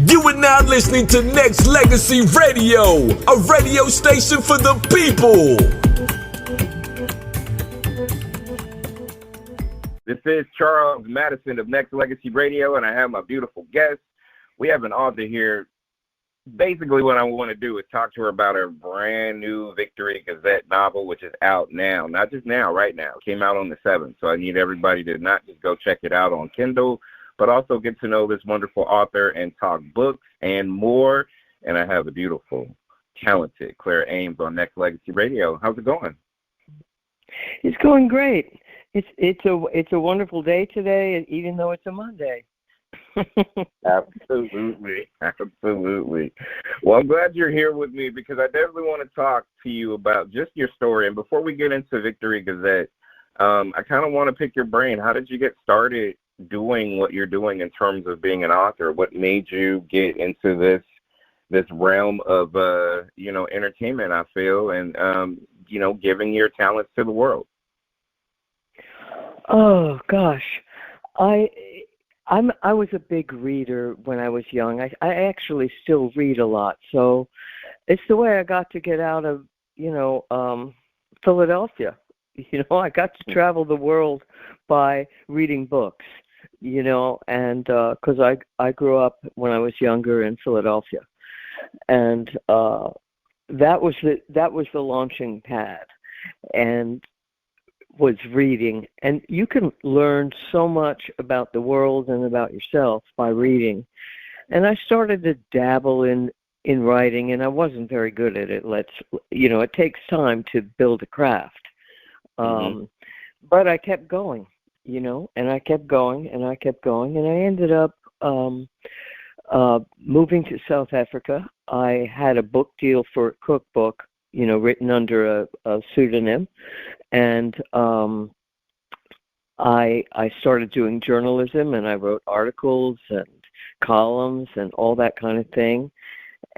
You are now listening to Nexxlegacy Radio, a radio station for the people. This is Charles Madison of Nexxlegacy Radio, and I have my beautiful guest. We have an author here. Basically, what I want to do is talk to her about her brand new Victory Gazette novel, which is out now. Not just now, right now. It came out on the 7th, so I need everybody to not just go check it out on Kindle, but also get to know this wonderful author and talk books and more. And I have a beautiful, talented Claire Ames on Nexxlegacy Radio. How's it going? It's going great. It's a wonderful day today, even though it's a Monday. Absolutely. Well, I'm glad you're here with me because I definitely want to talk to you about just your story. And before we get into Victory Gazette, I kind of want to pick your brain. How did you get started doing what you're doing in terms of being an author? What made you get into this realm of entertainment, I feel, and giving your talents to the world? Oh gosh, I was a big reader when I was young. I actually still read a lot, so it's the way I got to get out of Philadelphia. I got to travel the world by reading books. And because I grew up when I was younger in Philadelphia, and that was the launching pad, and was reading. And you can learn so much about the world and about yourself by reading. And I started to dabble in writing, and I wasn't very good at it. It takes time to build a craft. But I kept going. And I kept going, and I kept going, and I ended up moving to South Africa. I had a book deal for a cookbook, written under a pseudonym, and I started doing journalism, and I wrote articles and columns and all that kind of thing,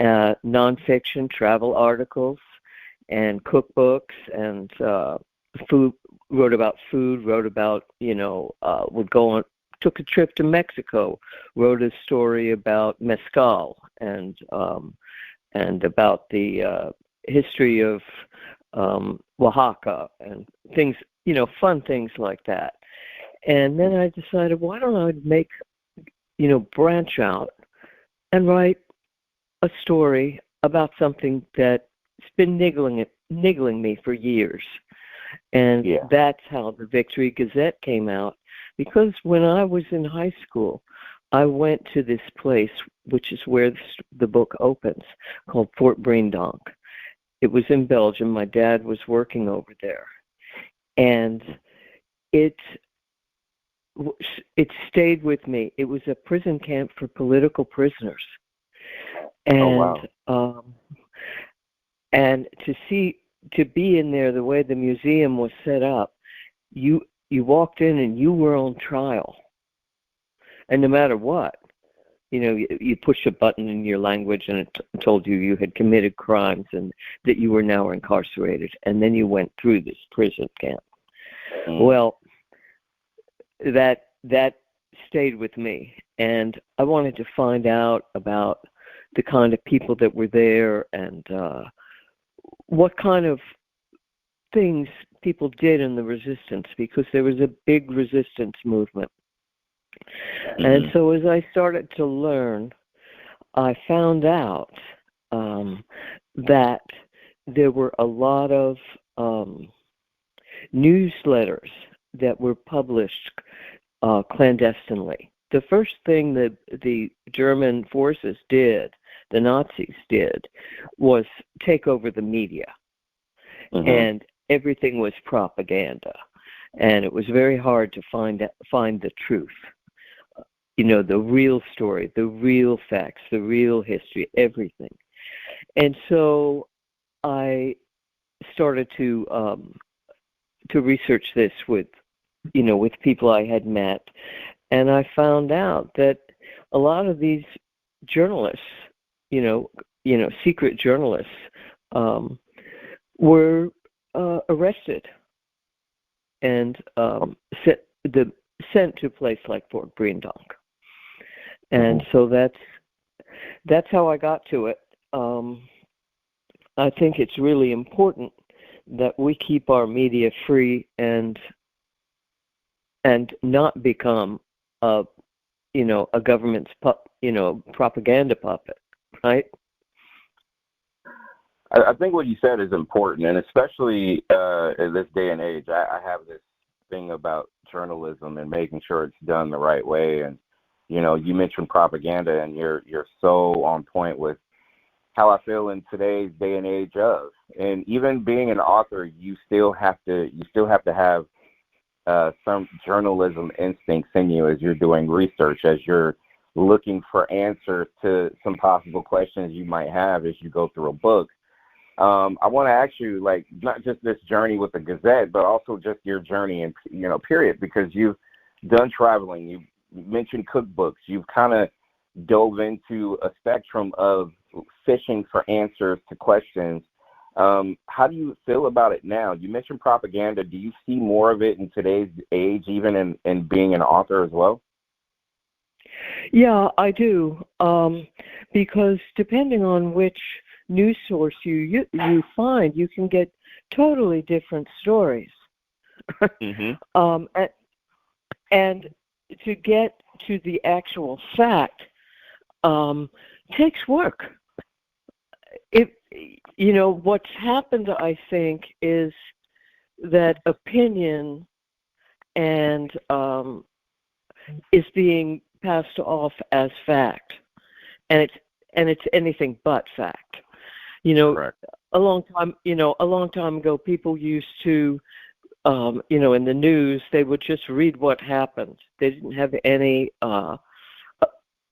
nonfiction, travel articles, and cookbooks, and food. Wrote about food, wrote about, took a trip to Mexico, wrote a story about mezcal and about the history of Oaxaca and things, fun things like that. And then I decided, why don't I branch out and write a story about something that's been niggling me for years. And that's how the Victory Gazette came out, because when I was in high school, I went to this place, which is where the book opens, called Fort Breendonk. It was in Belgium. My dad was working over there. And it stayed with me. It was a prison camp for political prisoners. And, and to be in there the way the museum was set up, you walked in and you were on trial. And no matter what, you pushed a button in your language and it told you had committed crimes and that you were now incarcerated. And then you went through this prison camp. Well, that stayed with me. And I wanted to find out about the kind of people that were there and what kind of things people did in the resistance, because there was a big resistance movement. And so as I started to learn, I found out that there were a lot of newsletters that were published clandestinely. The first thing that the German forces did, the Nazis did, was take over the media. And everything was propaganda. And it was very hard to find the truth. The real story, the real facts, the real history, everything. And so I started to research this with people I had met. And I found out that a lot of these journalists, secret journalists, were arrested and sent to a place like Fort Breendonk. And so that's how I got to it. I think it's really important that we keep our media free and not become a government's propaganda puppet, right? I think what you said is important, and especially in this day and age, I have this thing about journalism and making sure it's done the right way. And you mentioned propaganda, and you're so on point with how I feel in today's day and age of. And even being an author, you still have to have some journalism instincts in you as you're doing research, as you're looking for answers to some possible questions you might have as you go through a book. I want to ask you, like, not just this journey with the Gazette, but also just your journey in, period, because you've done traveling, you mentioned cookbooks, you've kind of dove into a spectrum of fishing for answers to questions. How do you feel about it now? You mentioned propaganda. Do you see more of it in today's age, even in being an author as well? Yeah, I do, because depending on which news source you find, you can get totally different stories. Mm-hmm. And to get to the actual fact takes work. What's happened, I think, is that opinion and is being passed off as fact, and it's anything but fact. Correct. A long time ago, people used to, in the news, they would just read what happened. They didn't have any,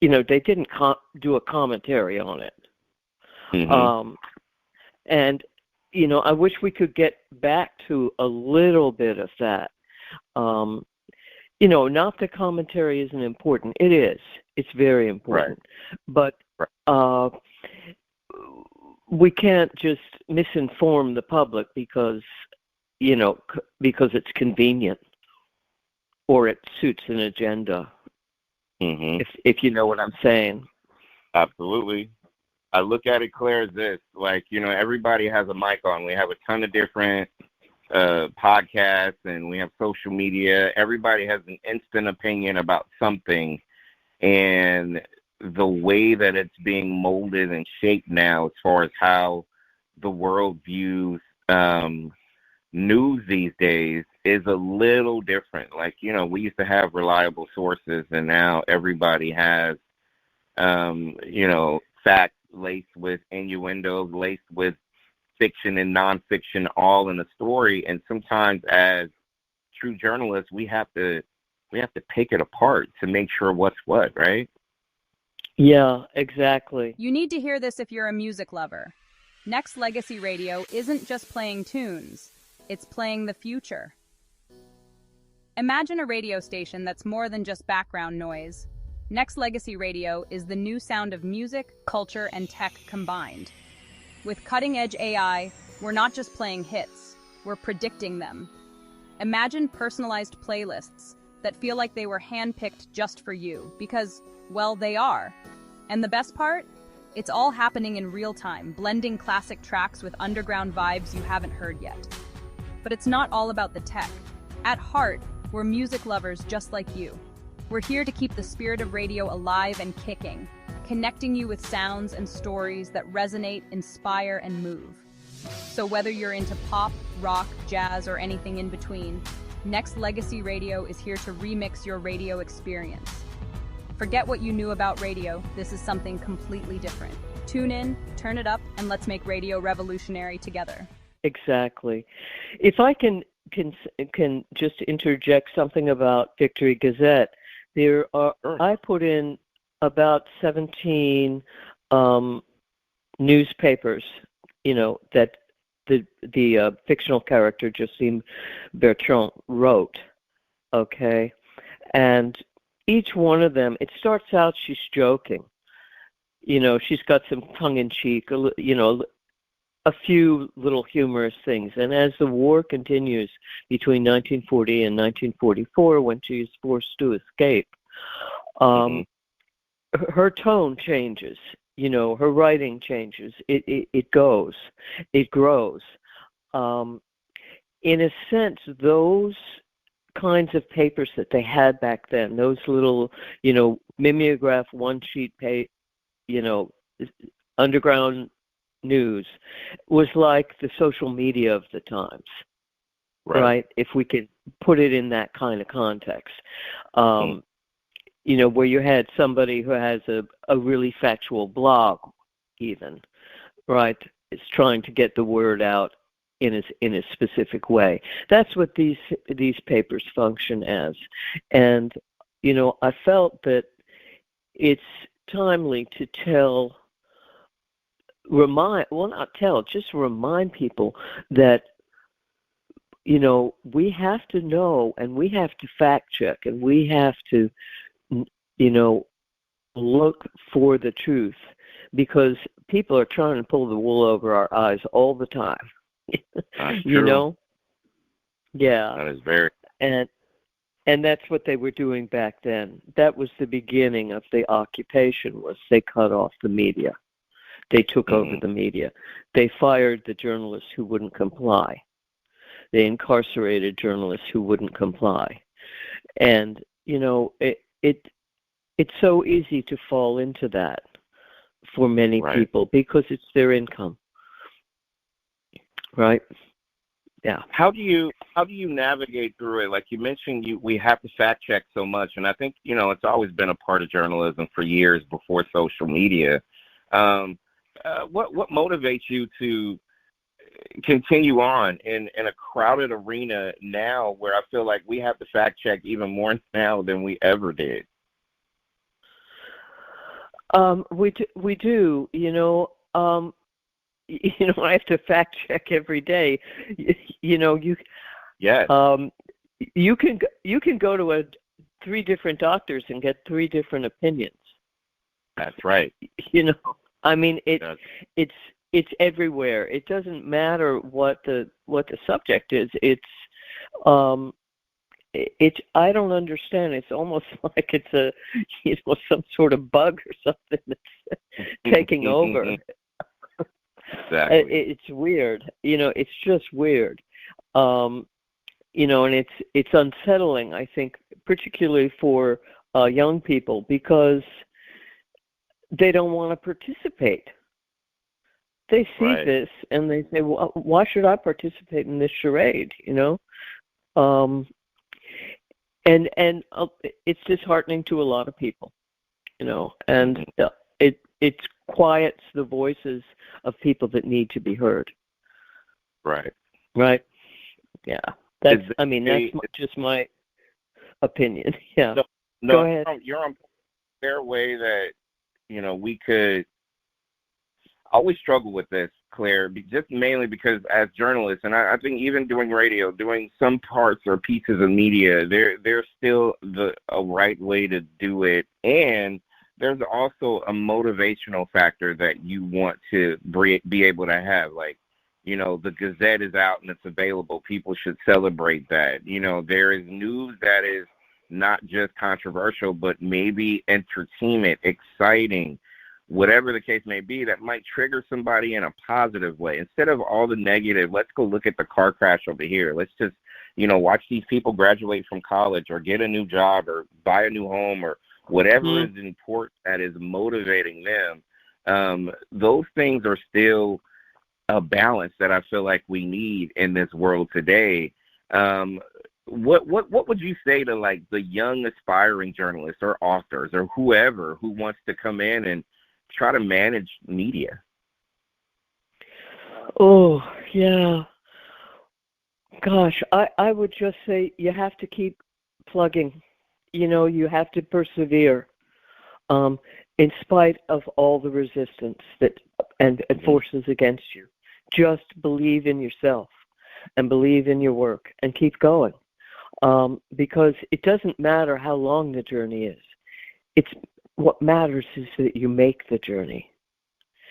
they didn't do a commentary on it. Mm-hmm. And, I wish we could get back to a little bit of that. Not the commentary isn't important. It is. It's very important. Right. But we can't just misinform the public because it's convenient or it suits an agenda. Mm-hmm. If you know what I'm saying. Absolutely. I look at it clear as this, like, everybody has a mic on. We have a ton of different podcasts, and we have social media. Everybody has an instant opinion about something, and the way that it's being molded and shaped now as far as how the world views news these days is a little different. Like, we used to have reliable sources, and now everybody has, facts laced with innuendos, laced with fiction and nonfiction, all in a story. And sometimes as true journalists, we have to pick it apart to make sure what's what, right? Yeah, exactly. You need to hear this if you're a music lover. Nexxlegacy Radio isn't just playing tunes, it's playing the future. Imagine a radio station that's more than just background noise. Nexxlegacy Radio is the new sound of music, culture, and tech combined. With cutting-edge AI, we're not just playing hits, we're predicting them. Imagine personalized playlists that feel like they were handpicked just for you, because, well, they are. And the best part? It's all happening in real time, blending classic tracks with underground vibes you haven't heard yet. But it's not all about the tech. At heart, we're music lovers just like you. We're here to keep the spirit of radio alive and kicking, connecting you with sounds and stories that resonate, inspire, and move. So whether you're into pop, rock, jazz, or anything in between, Nexxlegacy Radio is here to remix your radio experience. Forget what you knew about radio. This is something completely different. Tune in, turn it up, and let's make radio revolutionary together. Exactly. If I can just interject something about Victory Gazette, I put in about 17 newspapers, that the fictional character Josine Bertrand wrote, okay? And each one of them, it starts out she's joking. She's got some tongue-in-cheek, a few little humorous things. And as the war continues between 1940 and 1944, when she is forced to escape, her tone changes. her writing changes. It goes. It grows. In a sense, those kinds of papers that they had back then, those little, mimeograph one-sheet underground news, was like the social media of the times, right? If we could put it in that kind of context. Where you had somebody who has a really factual blog, even, right? It's trying to get the word out in a specific way. That's what these papers function as. And, I felt that it's timely to just remind people that, we have to know, and we have to fact check, and we have to, look for the truth, because people are trying to pull the wool over our eyes all the time. That's true. Yeah. That is very. And that's what they were doing back then. That was the beginning of the occupation, was they cut off the media. They took over the media. They fired the journalists who wouldn't comply. They incarcerated journalists who wouldn't comply. And, it's so easy to fall into that for many people, because it's their income. Right? Yeah. How do you navigate through it? Like you mentioned, we have to fact check so much, and I think it's always been a part of journalism for years before social media. What motivates you to continue on in a crowded arena now, where I feel like we have to fact check even more now than we ever did? We do. I have to fact check every day. Yes. You can go to 3 different doctors and get 3 different opinions. That's right. I mean, it's everywhere. It doesn't matter what the subject is. I don't understand. It's almost like it's some sort of bug or something that's taking over. Exactly. It's weird. It's just weird. And it's unsettling, I think, particularly for young people, because they don't want to participate. They see this and they say, well, why should I participate in this charade, And it's disheartening to a lot of people, and it quiets the voices of people that need to be heard. Right. Right. Yeah. That's just my opinion. Yeah. No, Go ahead. You're on a fair way that, we could always struggle with this, Claire, just mainly because as journalists, and I think even doing radio, doing some parts or pieces of media, there's still a right way to do it. And there's also a motivational factor that you want to be able to have. Like, the Gazette is out and it's available. People should celebrate that. There is news that is not just controversial, but maybe entertainment, exciting, whatever the case may be, that might trigger somebody in a positive way. Instead of all the negative, let's go look at the car crash over here. Let's just, watch these people graduate from college or get a new job or buy a new home or whatever is important that is motivating them. Those things are still a balance that I feel like we need in this world today. What would you say to like the young aspiring journalists or authors or whoever who wants to come in and try to manage media? Oh, yeah. Gosh, I would just say you have to keep plugging. You have to persevere in spite of all the resistance and forces against you. Just believe in yourself and believe in your work and keep going, because it doesn't matter how long the journey is. What matters is that you make the journey.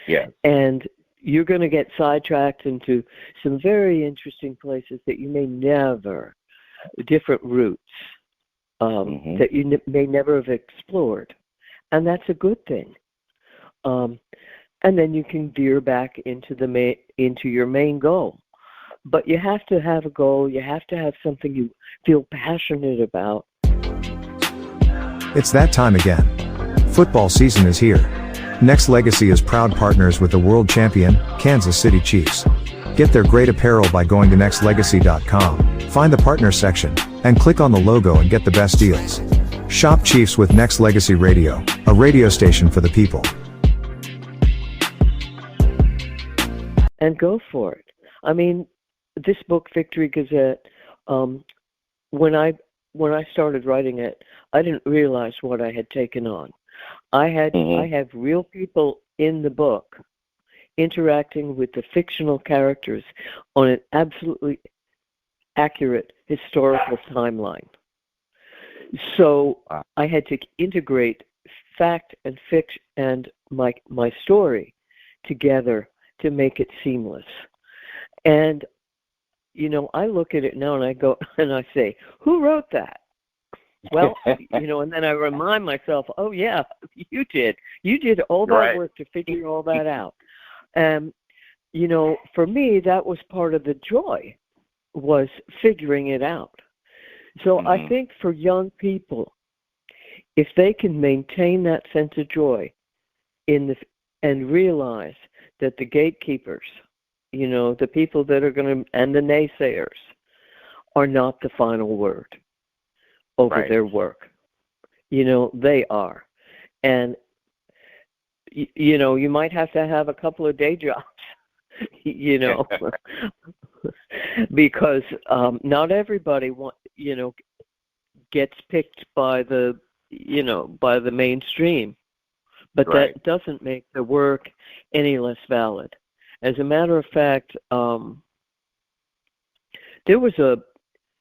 Yeah. And you're going to get sidetracked into some very interesting places that you may never, different routes that you may never have explored. And that's a good thing. and then you can veer back into your main goal. But you have to have a goal. You have to have something you feel passionate about. It's that time again. Football season is here. Nexxlegacy is proud partners with the world champion, Kansas City Chiefs. Get their great apparel by going to nexxlegacy.com, find the partner section, and click on the logo and get the best deals. Shop Chiefs with Nexxlegacy Radio, a radio station for the people. And go for it. I mean, this book, Victory Gazette, when I started writing it, I didn't realize what I had taken on. I have real people in the book interacting with the fictional characters on an absolutely accurate historical timeline. So I had to integrate fact and fiction and my story together to make it seamless. And, you know, I look at it now and I go and I say, who wrote that? Well, you know, and then I remind myself, oh, yeah, you did. You did all that work to figure all that out. And, you know, for me, that was part of the joy, was figuring it out. So I think for young people, if they can maintain that sense of joy and realize that the gatekeepers, you know, the people that are going to, and the naysayers, are not the final word over their work. You know, they are. And, you know, you might have to have a couple of day jobs, you know, because not everybody gets picked by the mainstream, but that doesn't make the work any less valid. As a matter of fact,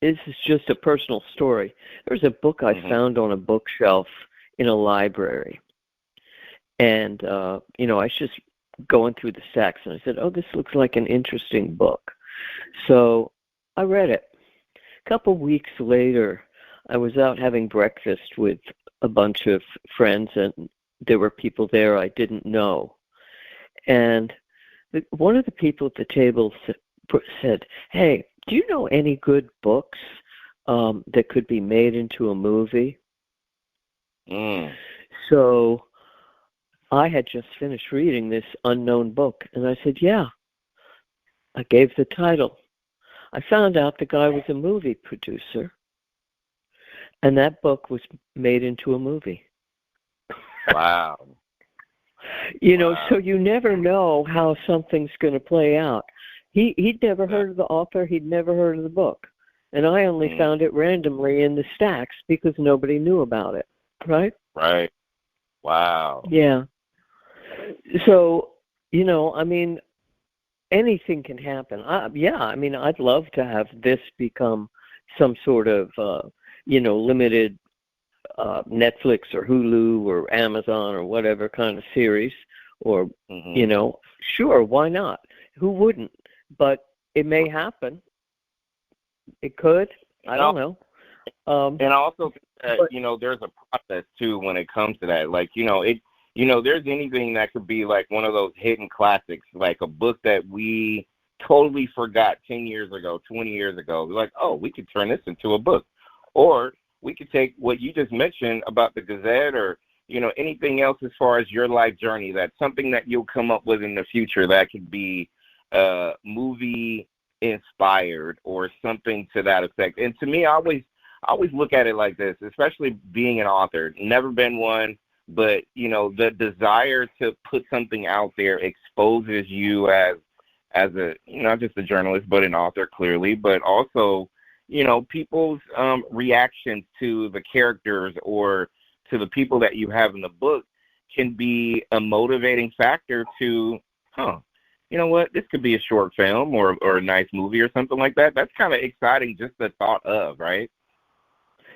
this is just a personal story. There was a book I found on a bookshelf in a library. And, you know, I was just going through the stacks, and I said, oh, this looks like an interesting book. So I read it. A couple weeks later, I was out having breakfast with a bunch of friends, and there were people there I didn't know. And one of the people at the table said, hey, do you know any good books that could be made into a movie? So I had just finished reading this unknown book, and I said, yeah. I gave the title. I found out the guy was a movie producer, and that book was made into a movie. Wow. You know, so you never know how something's going to play out. He'd never heard of the author. He'd never heard of the book. And I only found it randomly in the stacks because nobody knew about it, right? Right. Wow. Yeah. So, you know, I mean, anything can happen. I mean, I'd love to have this become some sort of, limited Netflix or Hulu or Amazon or whatever kind of series. Or, you know, sure, why not? Who wouldn't? But it may happen. It could. I don't know. And also, you know, there's a process too when it comes to that. Like, there's anything that could be like one of those hidden classics, like a book that we totally forgot 10 years ago, 20 years ago. Like, oh, we could turn this into a book. Or we could take what you just mentioned about the Gazette or, anything else as far as your life journey, that's something that you'll come up with in the future that could be movie inspired or something to that effect. And to me, I always look at it like this, especially being an author, never been one, but the desire to put something out there exposes you as a, not just a journalist, but an author clearly, but also, people's reactions to the characters or to the people that you have in the book can be a motivating factor to, you know what, this could be a short film or a nice movie or something like that. That's kind of exciting, just the thought of, right?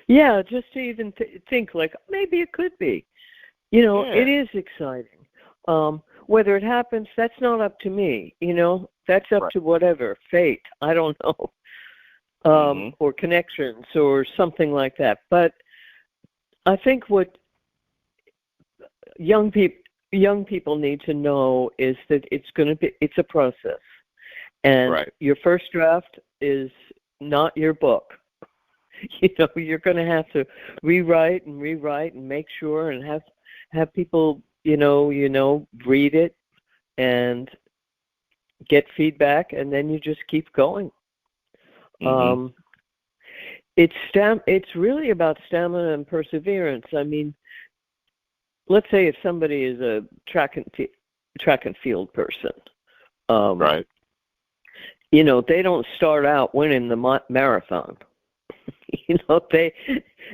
Yeah, just to even think like maybe it could be. It is exciting. Whether it happens, that's not up to me. That's up to whatever, fate. I don't know. Or connections or something like that. But I think what young people, young people need to know is that it's a process. And your first draft is not your book. You're going to have to rewrite and make sure and have people, read it and get feedback, and then you just keep going. Mm-hmm. It's really about stamina and perseverance. I mean, let's say if somebody is a track and field person, they don't start out winning the marathon. They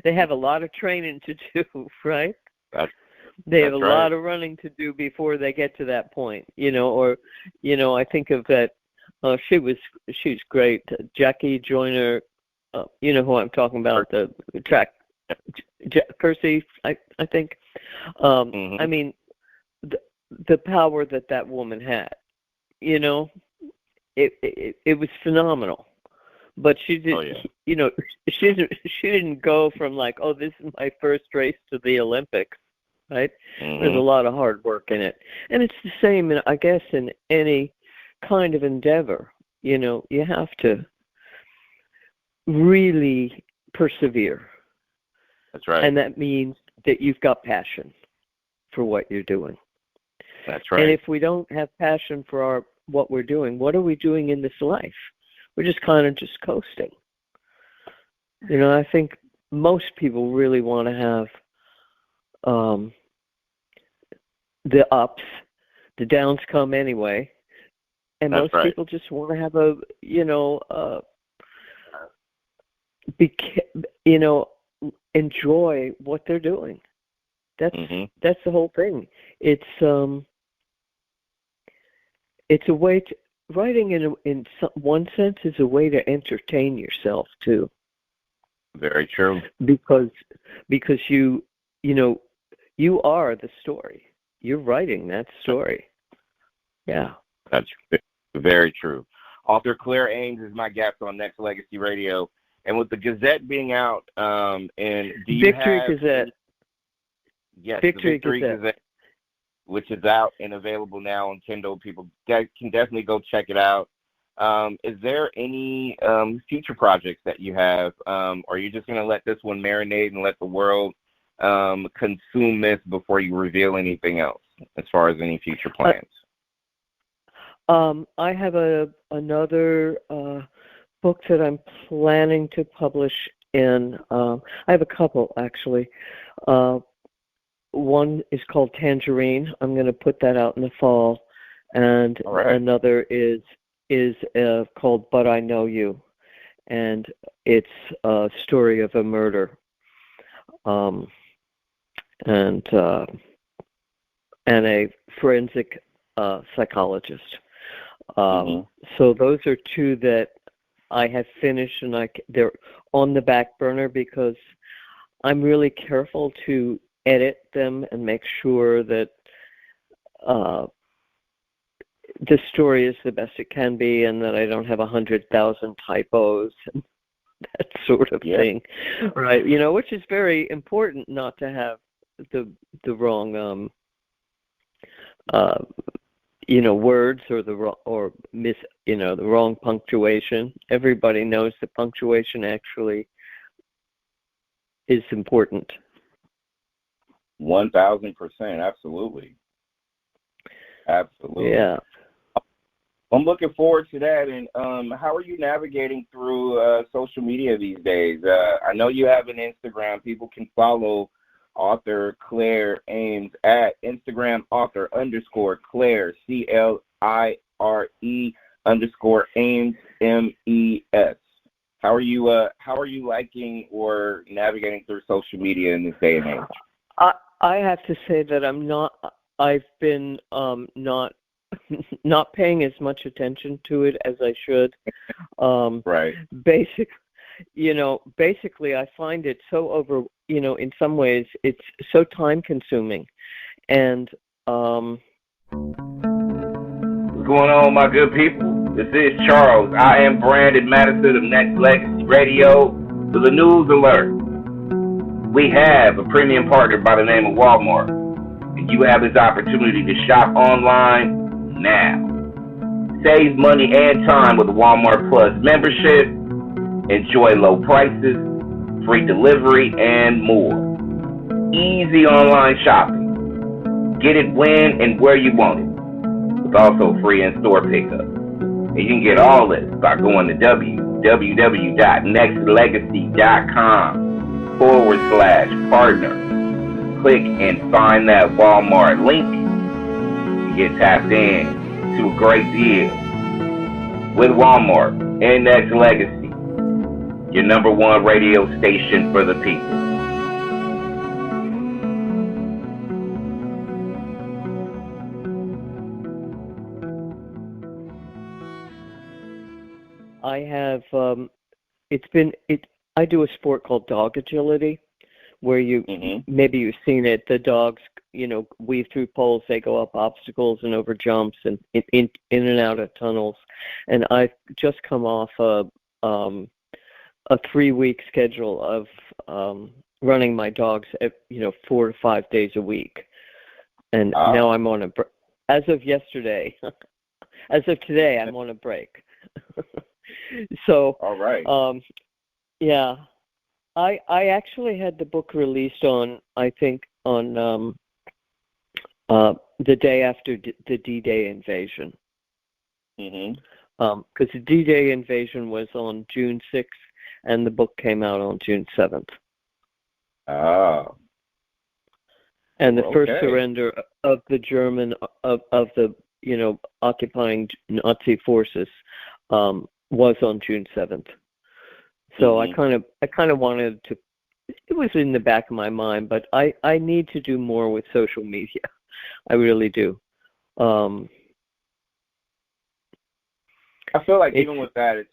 have a lot of training to do, right? They have a lot of running to do before they get to that point, I think of that. She's great, Jackie Joyner. You know who I'm talking about, the track, Percy, I think. I mean, the power that woman had, it was phenomenal. But she did, she didn't go from like, oh, this is my first race to the Olympics, right? Mm-hmm. There's a lot of hard work in it, and it's the same, I guess, in any kind of endeavor. You have to really persevere. That's right. And that means that you've got passion for what you're doing. That's right. And if we don't have passion for what we're doing, what are we doing in this life? We're just kind of just coasting. I think most people really want to have the ups. The downs come anyway. And most people just want to have enjoy what they're doing. That's the whole thing. It's a way to, writing in one sense is a way to entertain yourself too. Very true. Because you are the story. You're writing that story. Yeah. That's very true. Author Claire Ames is my guest on Nexxlegacy Radio. And with the Gazette being out, and do you Victory Gazette. Yes, Victory Gazette, which is out and available now on Kindle. People can definitely go check it out. Is there any future projects that you have? Or are you just going to let this one marinate and let the world consume this before you reveal anything else as far as any future plans? I have another book that I'm planning to publish in. I have a couple, actually. One is called Tangerine. I'm going to put that out in the fall. And another is called But I Know You. And it's a story of a murder. And a forensic psychologist. So those are two that I have finished, and they're on the back burner because I'm really careful to edit them and make sure that the story is the best it can be, and that I don't have 100,000 typos and that sort of thing, right? Which is very important, not to have the wrong words or the wrong punctuation. Everybody knows that punctuation actually is important. 1,000%, absolutely. Yeah. I'm looking forward to that. And how are you navigating through social media these days? I know you have an Instagram. People can follow author Claire Ames at Instagram author_Claire CLIRE_Ames MES. How are you liking or navigating through social media in this day and age? I have to say that I've been not paying as much attention to it as I should. Right. Basically I find it so in some ways it's so time consuming. And what's going on, my good people? This is Charles. I am branded Madison of Nexxlegacy Radio with a news alert. We have a premium partner by the name of Walmart. You have this opportunity to shop online now. Save money and time with a Walmart Plus membership. Enjoy low prices, free delivery, and more. Easy online shopping. Get it when and where you want it. With also free in-store pickup. And you can get all this by going to www.nexxlegacy.com/partner. Click and find that Walmart link. You get tapped in to a great deal with Walmart and Nexxlegacy, your #1 radio station for the people. I have I do a sport called dog agility, where maybe you've seen it. The dogs, weave through poles, they go up obstacles and over jumps and in and out of tunnels. And I've just come off a 3-week schedule of running my dogs at 4 to 5 days a week. And now I'm on as of yesterday, as of today, I'm on a break. So, all right. Yeah, I actually had the book released on the day after the D-Day invasion. Because the D-Day invasion was on June 6th, and the book came out on June 7th. Oh. And the first surrender of the German of the occupying Nazi forces was on June 7th. So I kind of wanted to. It was in the back of my mind, but I need to do more with social media. I really do. I feel like even with that, it's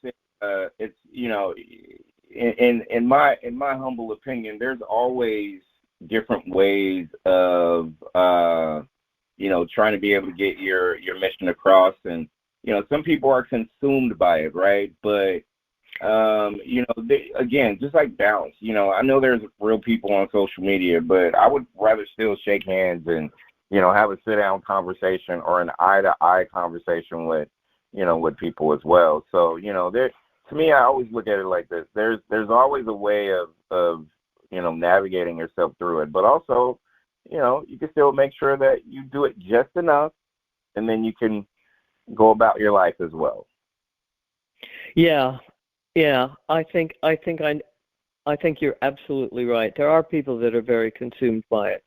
in my humble opinion, there's always different ways of trying to be able to get your mission across, and some people are consumed by it, right? But again, just like balance, I know there's real people on social media, but I would rather still shake hands and, have a sit-down conversation or an eye-to-eye conversation with people as well. So, to me, I always look at it like this. There's always a way of navigating yourself through it, but also, you can still make sure that you do it just enough, and then you can go about your life as well. Yeah, I think you're absolutely right. There are people that are very consumed by it,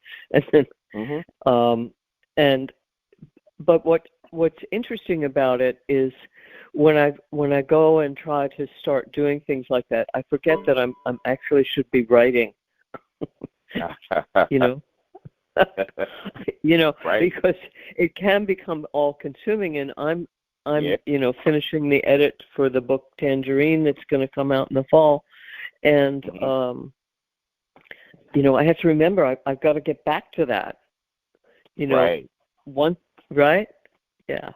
but what's interesting about it is when I go and try to start doing things like that, I forget that I'm actually should be writing. Right. Because it can become all consuming, and I'm finishing the edit for the book Tangerine that's going to come out in the fall, and I have to remember I've got to get back to that. Right. Right? Yeah.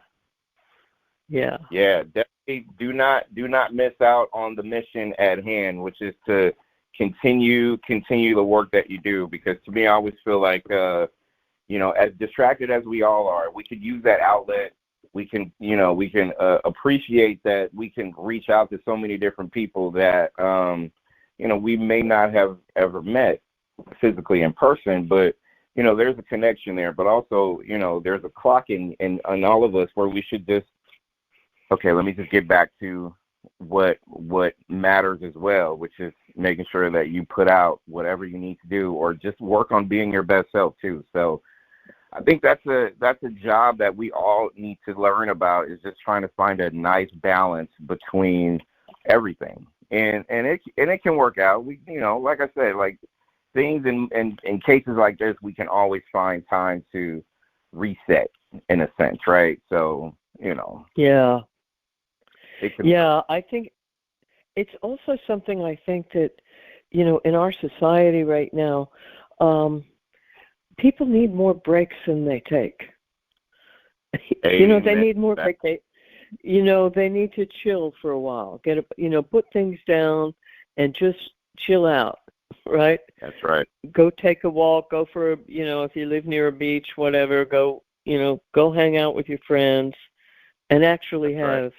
Definitely do not miss out on the mission at hand, which is to continue the work that you do, because to me, I always feel like as distracted as we all are, we could use that outlet. We can appreciate that we can reach out to so many different people that we may not have ever met physically in person, but there's a connection there. But also, there's a clock in all of us where we should just, let me just get back to what matters as well, which is making sure that you put out whatever you need to do, or just work on being your best self too. So I think that's a job that we all need to learn about, is just trying to find a nice balance between everything. And it can work out. We, like I said, like things in cases like this, we can always find time to reset in a sense, right? So, Yeah. Yeah, I think it's also something I think that, in our society right now, people need more breaks than they take. They need more breaks. They need to chill for a while. Put things down and just chill out. right? That's right. Go take a walk, go for, if you live near a beach, whatever, go hang out with your friends and actually have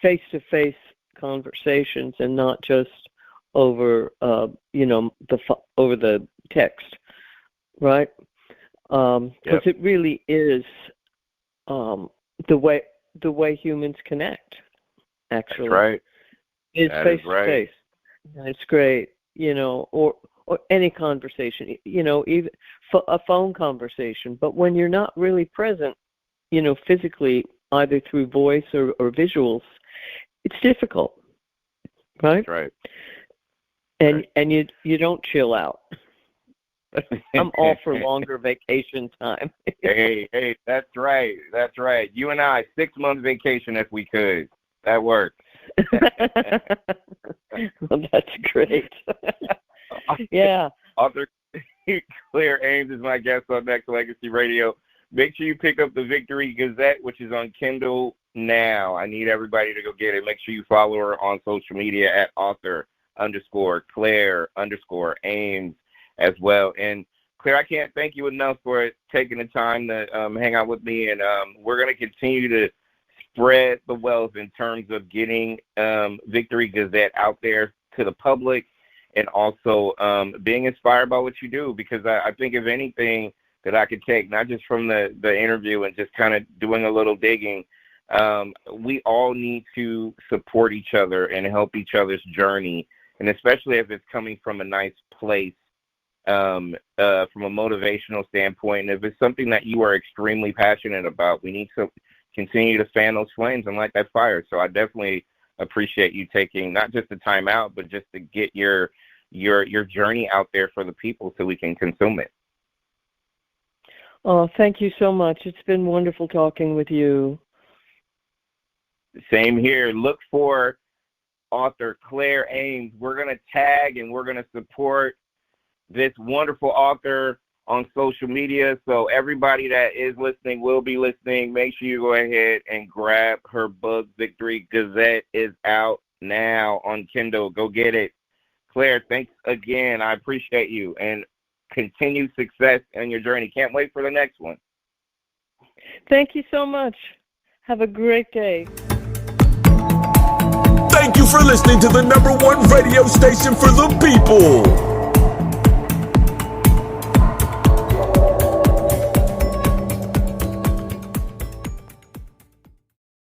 face-to-face conversations and not just over, over the text, right? Because it really is the way humans connect, actually. That's right. It's face-to-face. It's great, or any conversation, even a phone conversation. But when you're not really present, physically, either through voice or visuals, it's difficult, right? That's right. And you don't chill out. I'm all for longer vacation time. Hey, that's right. That's right. You and I, 6-month vacation if we could. That works. Well, that's great. Yeah. Author Claire Ames is my guest on Nexxlegacy Radio. Make sure you pick up the Victory Gazette, which is on Kindle now. I need everybody to go get it. Make sure you follow her on social media at author_Claire_Ames as well. And Claire, I can't thank you enough for taking the time to hang out with me. And we're going to continue to spread the wealth in terms of getting Victory Gazette out there to the public, and also being inspired by what you do, because I think if anything that I could take, not just from the interview and just kind of doing a little digging, we all need to support each other and help each other's journey, and especially if it's coming from a nice place, from a motivational standpoint. And if it's something that you are extremely passionate about, we need to continue to fan those flames and light that fire. So I definitely appreciate you taking not just the time out, but just to get your journey out there for the people so we can consume it. Oh, thank you so much. It's been wonderful talking with you. Same here. Look for author Claire Ames. We're going to tag and we're going to support this wonderful author on social media. So everybody that is listening will be listening. Make sure you go ahead and grab her book. Victory Gazette is out now on Kindle. Go get it. Claire, thanks again. I appreciate you, and continued success in your journey. Can't wait for the next one. Thank you so much. Have a great day. Thank you for listening to the #1 radio station for the people.